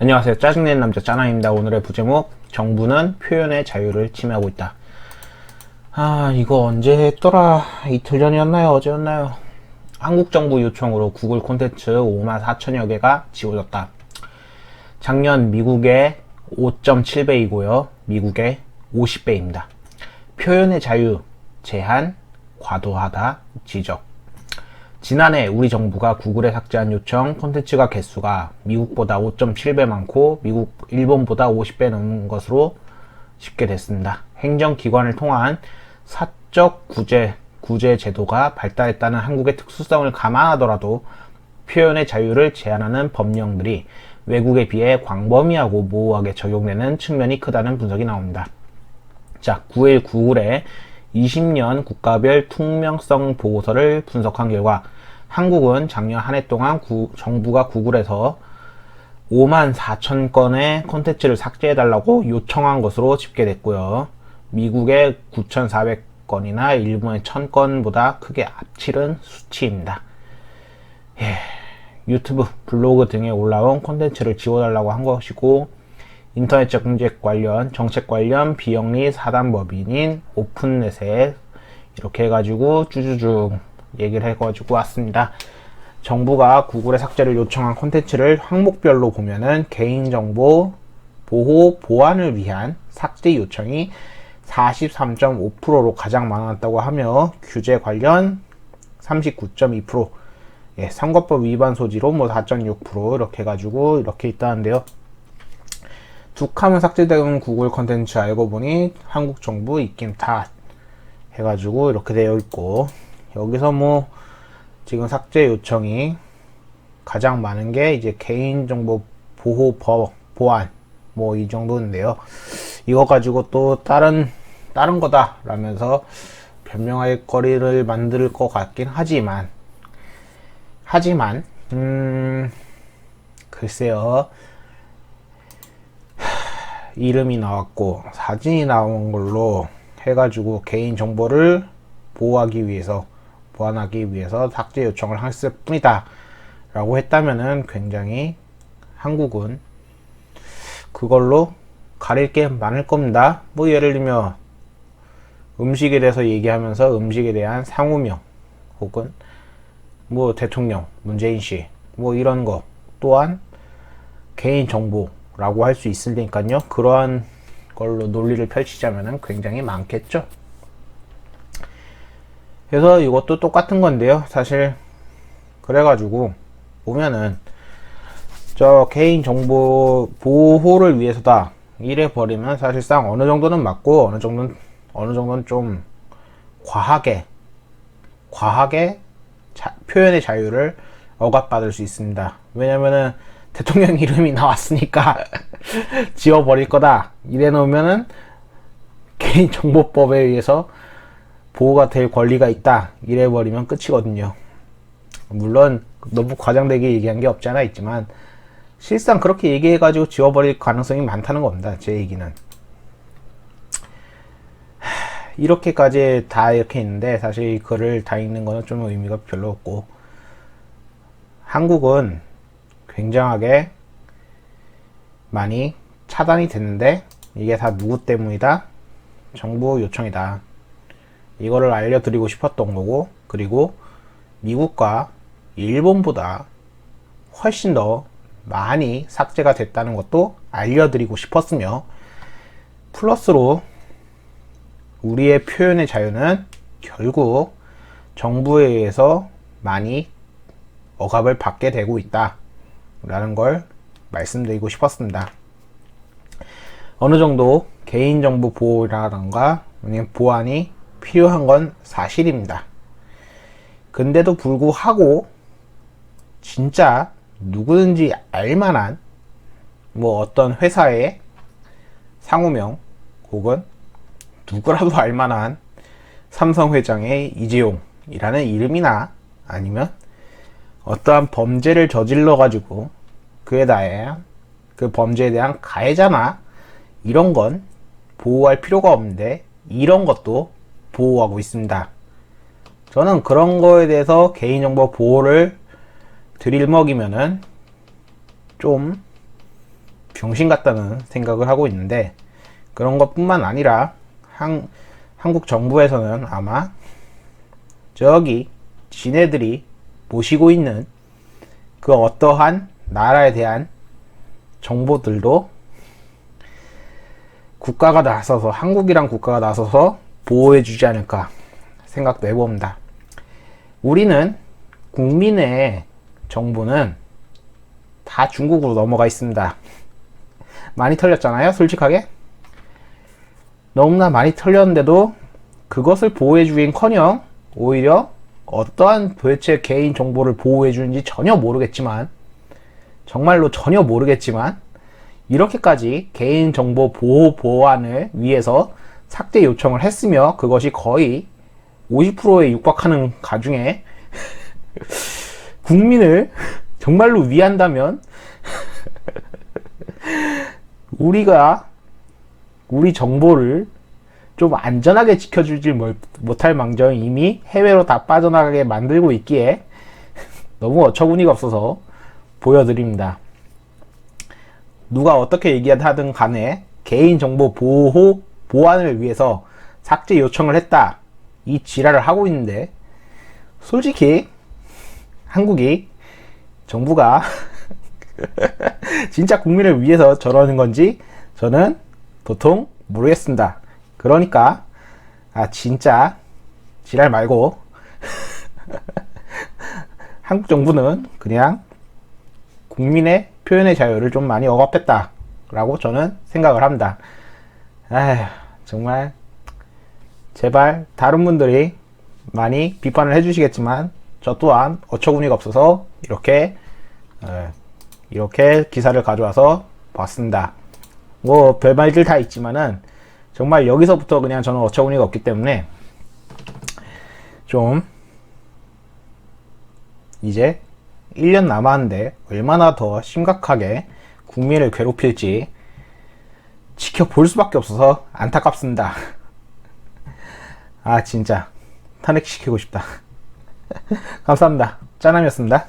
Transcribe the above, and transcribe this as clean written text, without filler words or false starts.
안녕하세요. 짜증내는 남자 짜나입니다. 오늘의 부제목, 정부는 표현의 자유를 침해하고 있다. 이거 언제 했더라? 이틀 전이었나요? 어제였나요? 한국 정부 요청으로 구글 콘텐츠 5만 4천여 개가 지워졌다. 작년 미국의 5.7배이고요. 미국의 50배입니다. 표현의 자유, 제한, 과도하다, 지적. 지난해 우리 정부가 구글에 삭제한 요청 콘텐츠가 개수가 미국보다 5.7배 많고 일본보다 50배 넘는 것으로 집계됐습니다. 행정기관을 통한 사적 구제 제도가 발달했다는 한국의 특수성을 감안하더라도 표현의 자유를 제한하는 법령들이 외국에 비해 광범위하고 모호하게 적용되는 측면이 크다는 분석이 나옵니다. 자, 9일 구글의 20년 국가별 투명성 보고서를 분석한 결과 한국은 작년 한 해 동안 정부가 구글에서 5만 4천 건의 콘텐츠를 삭제해달라고 요청한 것으로 집계됐고요. 미국의 9,400건이나 일본의 1,000건보다 크게 앞치른 수치입니다. 유튜브, 블로그 등에 올라온 콘텐츠를 지워달라고 한 것이고, 인터넷 정책 관련 비영리 사단법인인 오픈넷에 이렇게 해가지고 쭈쭈쭈 얘기를 해가지고 왔습니다. 정부가 구글의 삭제를 요청한 콘텐츠를 항목별로 보면은 개인정보 보호 보안을 위한 삭제 요청이 43.5%로 가장 많았다고 하며 규제 관련 39.2%, 선거법 위반 소지로 4.6% 이렇게 해가지고 이렇게 있다는데요. 툭하면 삭제된 구글 컨텐츠 알고 보니 한국 정부 입김 탓 해가지고 이렇게 되어 있고, 여기서 지금 삭제 요청이 가장 많은 게 이제 개인정보 보호 보안 이 정도인데요. 이거 가지고 또 다른 거다 라면서 변명할 거리를 만들 것 같긴 하지만 글쎄요. 이름이 나왔고 사진이 나온 걸로 해가지고 개인 정보를 보호하기 위해서 보완하기 위해서 삭제 요청을 했을 뿐이다 라고 했다면은 굉장히 한국은 그걸로 가릴 게 많을 겁니다. 예를 들면 음식에 대해서 얘기하면서 음식에 대한 상호명 혹은 대통령 문재인 씨 이런 거 또한 개인 정보 라고 할 수 있으니까요. 그러한 걸로 논리를 펼치자면 굉장히 많겠죠. 그래서 이것도 똑같은 건데요. 사실 그래가지고 보면은 저 개인정보 보호를 위해서다 이래 버리면 사실상 어느 정도는 맞고 어느 정도는 좀 과하게 표현의 자유를 억압받을 수 있습니다. 왜냐면은 대통령 이름이 나왔으니까 지워버릴 거다 이래 놓으면은 개인정보법에 의해서 보호가 될 권리가 있다 이래 버리면 끝이거든요. 물론 너무 과장되게 얘기한 게 없지 않아 있지만 실상 그렇게 얘기해가지고 지워버릴 가능성이 많다는 겁니다. 제 얘기는 이렇게까지 다 이렇게 있는데 사실 이 글을 다 읽는 거는 좀 의미가 별로 없고, 한국은 굉장하게 많이 차단이 됐는데 이게 다 누구 때문이다? 정부 요청이다. 이거를 알려드리고 싶었던 거고, 그리고 미국과 일본보다 훨씬 더 많이 삭제가 됐다는 것도 알려드리고 싶었으며, 플러스로 우리의 표현의 자유는 결국 정부에 의해서 많이 억압을 받게 되고 있다 라는 걸 말씀드리고 싶었습니다. 어느 정도 개인정보 보호라던가 보안이 필요한 건 사실입니다. 근데도 불구하고 진짜 누구든지 알만한 어떤 회사의 상호명 혹은 누구라도 알만한 삼성 회장의 이재용이라는 이름이나 아니면 어떠한 범죄를 저질러 가지고 그에 대한 그 범죄에 대한 가해자나 이런 건 보호할 필요가 없는데 이런 것도 보호하고 있습니다. 저는 그런 거에 대해서 개인정보 보호를 들이먹이면은 좀 병신 같다는 생각을 하고 있는데, 그런 것뿐만 아니라 한국 정부에서는 아마 저기 지네들이 모시고 있는 그 어떠한 나라에 대한 정보들도 국가가 나서서, 한국이란 국가가 나서서 보호해 주지 않을까 생각도 해봅니다. 우리는 국민의 정보는 다 중국으로 넘어가 있습니다. 많이 털렸잖아요, 솔직하게. 너무나 많이 털렸는데도 그것을 보호해 주긴커녕 오히려 어떠한 도대체 개인 정보를 보호해 주는지 전혀 모르겠지만, 정말로 전혀 모르겠지만, 이렇게까지 개인정보 보호 보완을 위해서 삭제 요청을 했으며, 그것이 거의 50%에 육박하는 가중에 국민을 정말로 위한다면 우리가 우리 정보를 좀 안전하게 지켜주지 못할 망정 이미 해외로 다 빠져나가게 만들고 있기에 너무 어처구니가 없어서 보여드립니다. 누가 어떻게 얘기하든 간에 개인정보 보안을 위해서 삭제 요청을 했다, 이 지랄을 하고 있는데, 솔직히 한국이 정부가 진짜 국민을 위해서 저러는 건지 저는 도통 모르겠습니다. 그러니까 진짜 지랄 말고 한국 정부는 그냥 국민의 표현의 자유를 좀 많이 억압했다 라고 저는 생각을 합니다. 정말 제발 다른 분들이 많이 비판을 해주시겠지만, 저 또한 어처구니가 없어서 이렇게 기사를 가져와서 봤습니다. 뭐 별말들 다 있지만은 정말 여기서부터 그냥 저는 어처구니가 없기 때문에 좀 이제 1년 남았는데 얼마나 더 심각하게 국민을 괴롭힐지 지켜볼 수밖에 없어서 안타깝습니다. 진짜 탄핵시키고 싶다. 감사합니다. 짜남이었습니다.